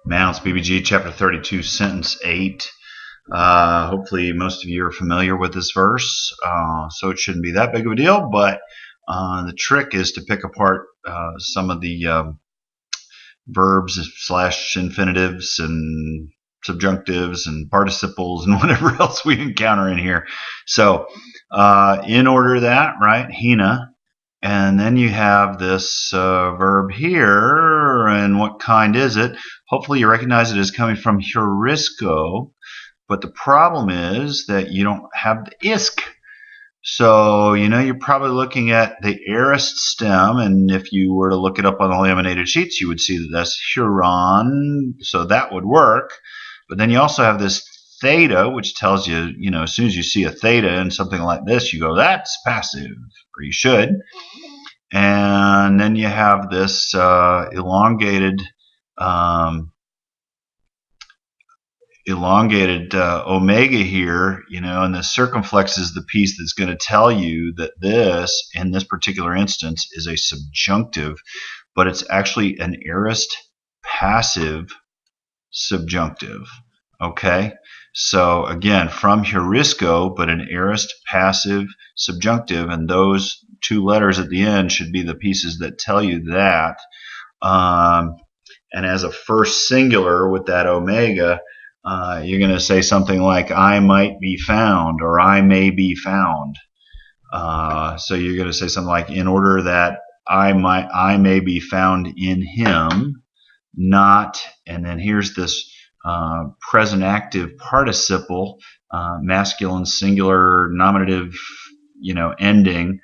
Mounce, BBG, chapter 32, sentence 8. Hopefully most of you are familiar with this verse, so it shouldn't be that big of a deal, but the trick is to pick apart some of the verbs / infinitives and subjunctives and participles and whatever else we encounter in here. So in order that, right, hina, and then you have this verb here, and what kind is it? Hopefully you recognize it as coming from heurisco, but the problem is that you don't have the isk. So, you're probably looking at the aorist stem, and if you were to look it up on the laminated sheets, you would see that that's huron, so that would work. But then you also have this theta, which tells you, as soon as you see a theta in something like this, you go, that's passive, or you should. And then you have this elongated omega here, and the circumflex is the piece that's going to tell you that this, in this particular instance, is a subjunctive, but it's actually an aorist passive subjunctive. Okay, so again, from heurisco, but an aorist passive subjunctive, and those two letters at the end should be the pieces that tell you that. And as a first singular with that omega, you're going to say something like I might be found, or I may be found. So you're going to say something like, in order that I may be found in him, not, and then here's this present active participle, masculine singular nominative, ending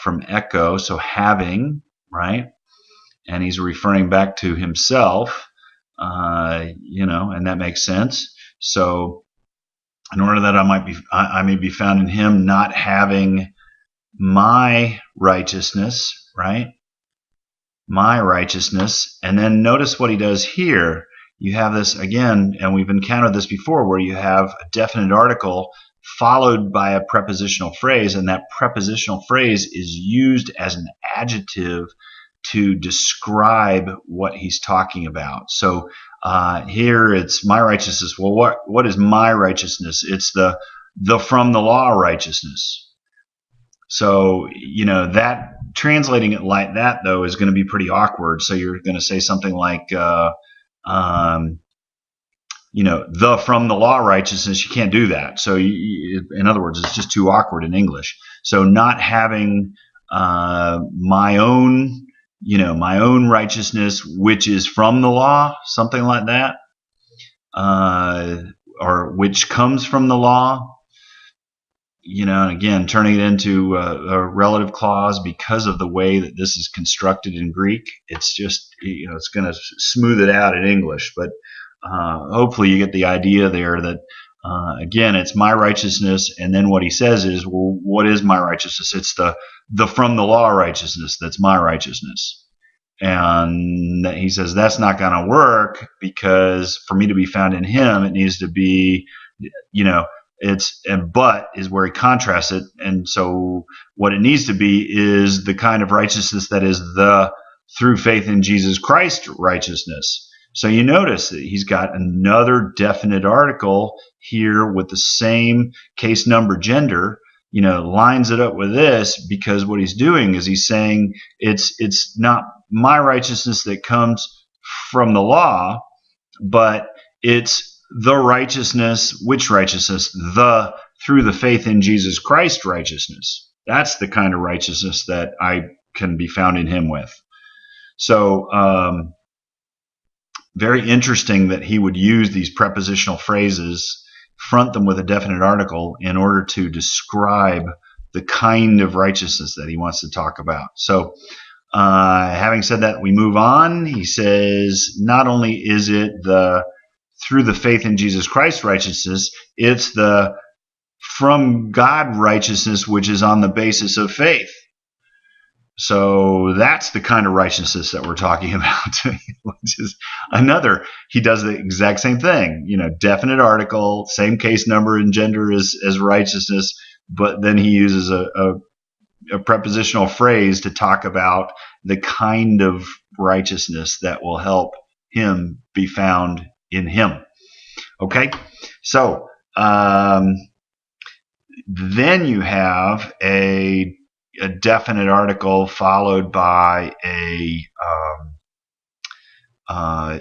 from echo, so having, right? And he's referring back to himself. And that makes sense. So in order that I may be found in him, not having my righteousness, right? My righteousness. And then notice what he does here. You have this again, and we've encountered this before, where you have a definite article followed by a prepositional phrase, and that prepositional phrase is used as an adjective to describe what he's talking about. So here it's my righteousness. Well, what is my righteousness? It's the from the law righteousness. So, that translating it like that, though, is going to be pretty awkward. So you're going to say something like, the from the law righteousness. You can't do that. So in other words, it's just too awkward in English. So not having my own righteousness, which is from the law, something like that, or which comes from the law, and again, turning it into a relative clause because of the way that this is constructed in Greek. It's just, it's going to smooth it out in English, but hopefully you get the idea there that, again, it's my righteousness, and then what he says is, well, what is my righteousness? It's the from the law righteousness that's my righteousness. And he says that's not going to work, because for me to be found in him, it needs to be, but is where he contrasts it. And so what it needs to be is the kind of righteousness that is the through faith in Jesus Christ righteousness. So you notice that he's got another definite article here with the same case number gender, lines it up with this, because what he's doing is he's saying it's not my righteousness that comes from the law, but it's the righteousness. Which righteousness? The through the faith in Jesus Christ righteousness. That's the kind of righteousness that I can be found in him with. So very interesting that he would use these prepositional phrases, front them with a definite article in order to describe the kind of righteousness that he wants to talk about. So having said that, we move on. He says, not only is it the through the faith in Jesus Christ righteousness, it's the from God righteousness, which is on the basis of faith. So that's the kind of righteousness that we're talking about, which is another. He does the exact same thing, definite article, same case number and gender as righteousness, but then he uses a prepositional phrase to talk about the kind of righteousness that will help him be found in him. Okay, so then you have a definite article followed by an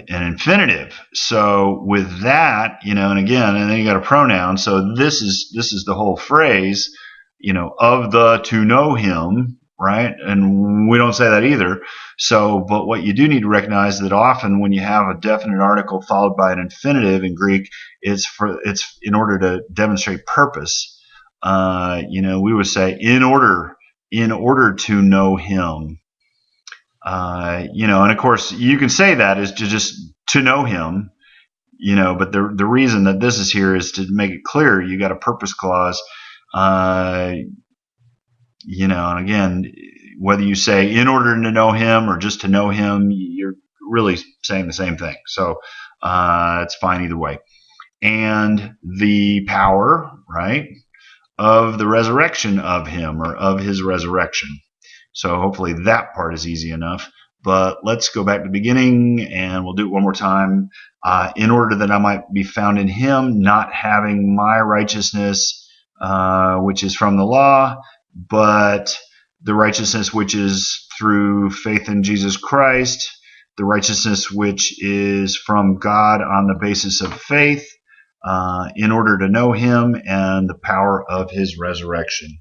infinitive. So with that, and again, and then you got a pronoun. So this is the whole phrase, of the to know him, right? And we don't say that either. So, but what you do need to recognize that often when you have a definite article followed by an infinitive in Greek, it's in order to demonstrate purpose. We would say in order to know him. And of course you can say that is to know him, but the reason that this is here is to make it clear you got a purpose clause, and again, whether you say in order to know him or just to know him, you're really saying the same thing. So it's fine either way. And the power, right, of the resurrection of him or of his resurrection. So hopefully that part is easy enough. But let's go back to the beginning and we'll do it one more time. In order that I might be found in him, not having my righteousness, which is from the law, but the righteousness which is through faith in Jesus Christ, the righteousness which is from God on the basis of faith, in order to know him and the power of his resurrection.